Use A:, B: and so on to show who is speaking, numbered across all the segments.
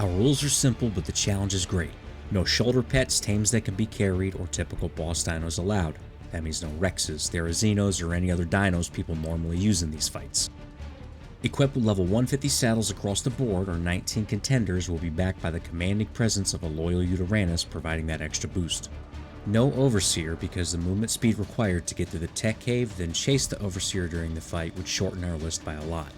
A: Our rules are simple, but the challenge is great. No shoulder pets, tames that can be carried, or typical boss dinos allowed. That means no Rexes, Therazinos, or any other dinos people normally use in these fights. Equipped with level 150 saddles across the board, our 19 contenders will be backed by the commanding presence of a loyal Uranus providing that extra boost. No Overseer because the movement speed required to get through the tech cave then chase the Overseer during the fight would shorten our list by a lot.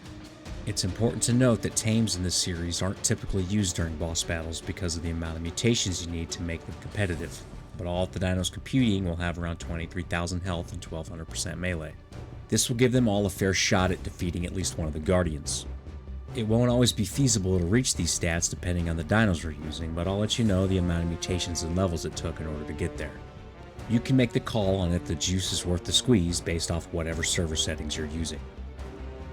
A: It's important to note that tames in this series aren't typically used during boss battles because of the amount of mutations you need to make them competitive, but all of the dinos competing will have around 23,000 health and 1200% melee. This will give them all a fair shot at defeating at least one of the Guardians. It won't always be feasible to reach these stats depending on the dinos we're using, but I'll let you know the amount of mutations and levels it took in order to get there. You can make the call on if the juice is worth the squeeze based off whatever server settings you're using.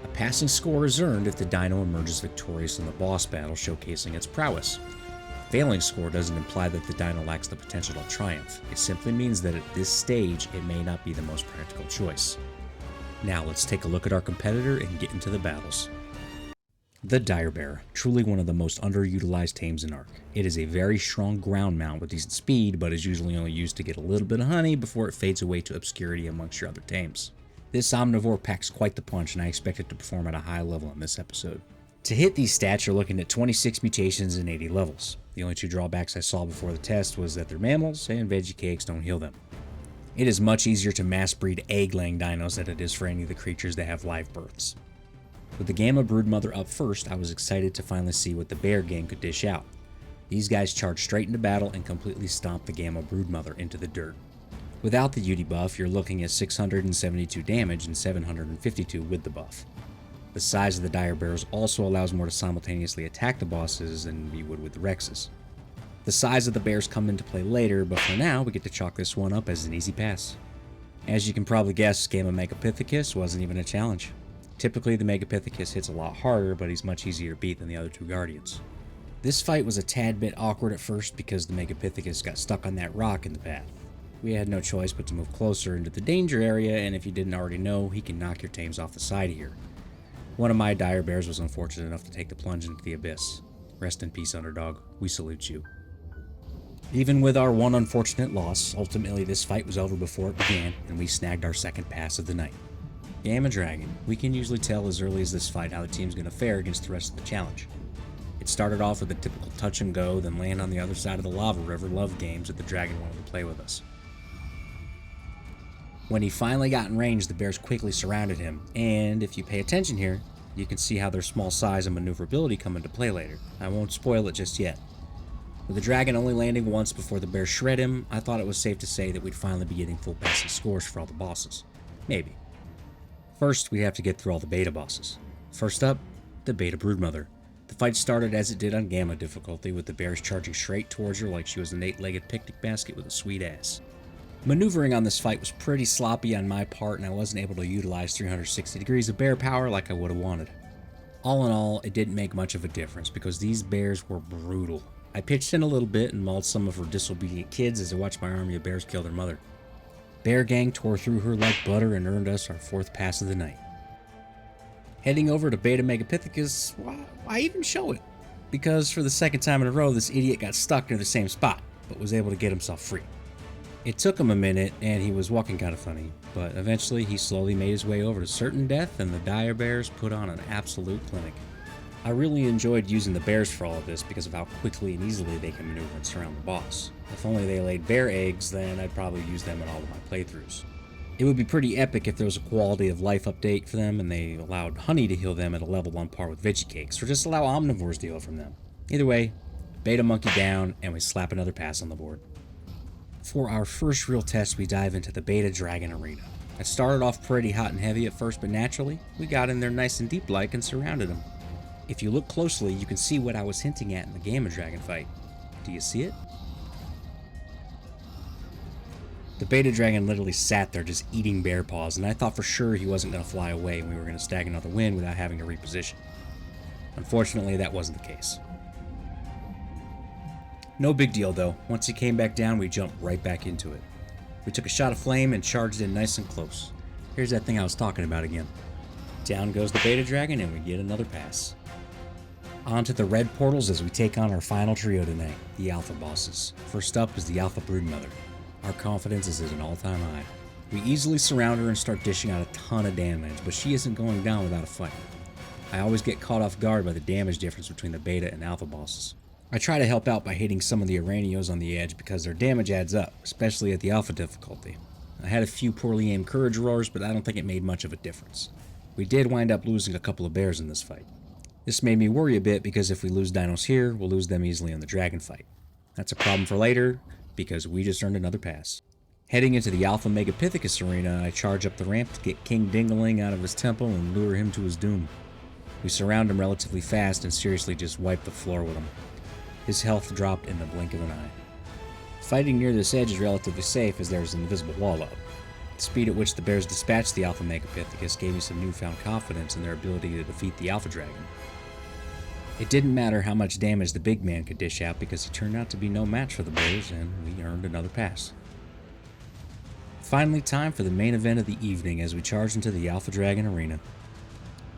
A: A passing score is earned if the dino emerges victorious in the boss battle, showcasing its prowess. A failing score doesn't imply that the dino lacks the potential to triumph. It simply means that at this stage, it may not be the most practical choice. Now let's take a look at our competitor and get into the battles. The Dire Bear, truly one of the most underutilized tames in Ark. It is a very strong ground mount with decent speed, but is usually only used to get a little bit of honey before it fades away to obscurity amongst your other tames. This omnivore packs quite the punch, and I expect it to perform at a high level in this episode. To hit these stats, you're looking at 26 mutations and 80 levels. The only two drawbacks I saw before the test was that they're mammals and veggie cakes don't heal them. It is much easier to mass breed egg-laying dinos than it is for any of the creatures that have live births. With the Gamma Broodmother up first, I was excited to finally see what the Bear gang could dish out. These guys charged straight into battle and completely stomped the Gamma Broodmother into the dirt. Without the UD buff, you're looking at 672 damage and 752 with the buff. The size of the Dire Bears also allows more to simultaneously attack the bosses than we would with the Rexes. The size of the bears come into play later, but for now we get to chalk this one up as an easy pass. As you can probably guess, Gamma Megapithecus wasn't even a challenge. Typically the Megapithecus hits a lot harder, but he's much easier to beat than the other two Guardians. This fight was a tad bit awkward at first because the Megapithecus got stuck on that rock in the path. We had no choice but to move closer into the danger area, and if you didn't already know, he can knock your tames off the side here. One of my Dire Bears was unfortunate enough to take the plunge into the abyss. Rest in peace, Underdog. We salute you. Even with our one unfortunate loss, ultimately this fight was over before it began, and we snagged our second pass of the night. Gamma Dragon. We can usually tell as early as this fight how the team's going to fare against the rest of the challenge. It started off with a typical touch and go, then land on the other side of the lava river love games that the dragon wanted to play with us. When he finally got in range, the bears quickly surrounded him, and if you pay attention here, you can see how their small size and maneuverability come into play later. I won't spoil it just yet. With the dragon only landing once before the bears shred him, I thought it was safe to say that we'd finally be getting full passing scores for all the bosses. Maybe. First, we have to get through all the beta bosses. First up, the Beta Broodmother. The fight started as it did on Gamma difficulty, with the bears charging straight towards her like she was an 8-legged picnic basket with a sweet ass. Maneuvering on this fight was pretty sloppy on my part, and I wasn't able to utilize 360 degrees of bear power like I would have wanted. All in all, it didn't make much of a difference because these bears were brutal. I pitched in a little bit and mauled some of her disobedient kids as I watched my army of bears kill their mother. Bear Gang tore through her like butter and earned us our fourth pass of the night. Heading over to Beta Megapithecus, why even show it? Because for the second time in a row, this idiot got stuck near the same spot, but was able to get himself free. It took him a minute, and he was walking kind of funny, but eventually he slowly made his way over to certain death, and the Dire Bears put on an absolute clinic. I really enjoyed using the bears for all of this because of how quickly and easily they can maneuver and surround the boss. If only they laid bear eggs, then I'd probably use them in all of my playthroughs. It would be pretty epic if there was a quality of life update for them and they allowed honey to heal them at a level on par with veggie cakes, or just allow omnivores to heal from them. Either way, Beta Monkey down, and we slap another pass on the board. For our first real test, we dive into the Beta Dragon Arena. It started off pretty hot and heavy at first, but naturally, we got in there nice and deep like and surrounded him. If you look closely, you can see what I was hinting at in the Gamma Dragon fight. Do you see it? The Beta Dragon literally sat there just eating bear paws, and I thought for sure he wasn't going to fly away and we were going to stag another win without having to reposition. Unfortunately, that wasn't the case. No big deal though. Once he came back down, we jumped right back into it. We took a shot of flame and charged in nice and close. Here's that thing I was talking about again. Down goes the Beta Dragon and we get another pass. On to the red portals as we take on our final trio tonight, the Alpha bosses. First up is the Alpha Broodmother. Our confidence is at an all-time high. We easily surround her and start dishing out a ton of damage, but she isn't going down without a fight. I always get caught off guard by the damage difference between the beta and alpha bosses. I try to help out by hitting some of the Araneos on the edge because their damage adds up, especially at the alpha difficulty. I had a few poorly aimed courage roars, but I don't think it made much of a difference. We did wind up losing a couple of bears in this fight. This made me worry a bit because if we lose dinos here, we'll lose them easily in the dragon fight. That's a problem for later, because we just earned another pass. Heading into the Alpha Megapithecus arena, I charge up the ramp to get King Dingaling out of his temple and lure him to his doom. We surround him relatively fast and seriously just wipe the floor with him. His health dropped in the blink of an eye. Fighting near this edge is relatively safe as there's an invisible wall up. The speed at which the bears dispatched the Alpha Megapithecus gave me some newfound confidence in their ability to defeat the Alpha Dragon. It didn't matter how much damage the big man could dish out because he turned out to be no match for the bears and we earned another pass. Finally, time for the main event of the evening as we charge into the Alpha Dragon arena.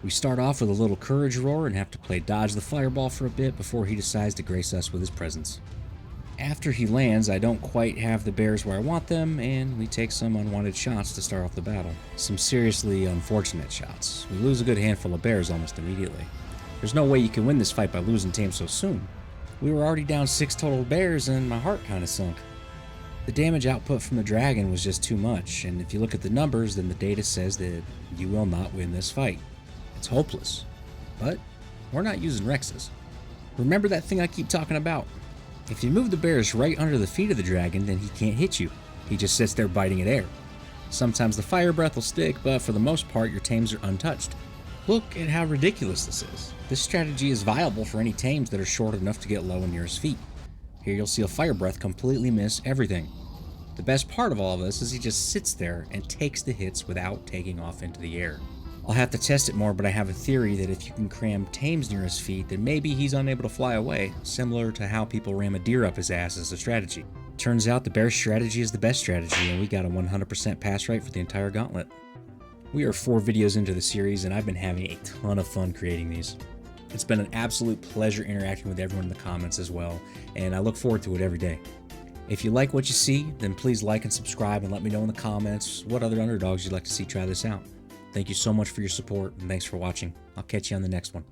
A: We start off with a little courage roar and have to play dodge the fireball for a bit before he decides to grace us with his presence. After he lands, I don't quite have the bears where I want them, and we take some unwanted shots to start off the battle. Some seriously unfortunate shots. We lose a good handful of bears almost immediately. There's no way you can win this fight by losing tame so soon. We were already down 6 total bears and my heart kinda sunk. The damage output from the dragon was just too much, and if you look at the numbers, then the data says that you will not win this fight. It's hopeless. But we're not using Rexes. Remember that thing I keep talking about? If you move the bears right under the feet of the dragon, then he can't hit you. He just sits there biting at air. Sometimes the fire breath will stick, but for the most part, your tames are untouched. Look at how ridiculous this is. This strategy is viable for any tames that are short enough to get low and near his feet. Here you'll see a fire breath completely miss everything. The best part of all of this is he just sits there and takes the hits without taking off into the air. I'll have to test it more, but I have a theory that if you can cram tames near his feet, then maybe he's unable to fly away, similar to how people ram a deer up his ass as a strategy. Turns out the bear strategy is the best strategy, and we got a 100% pass rate for the entire gauntlet. We are 4 videos into the series, and I've been having a ton of fun creating these. It's been an absolute pleasure interacting with everyone in the comments as well, and I look forward to it every day. If you like what you see, then please like and subscribe and let me know in the comments what other underdogs you'd like to see try this out. Thank you so much for your support, and thanks for watching. I'll catch you on the next one.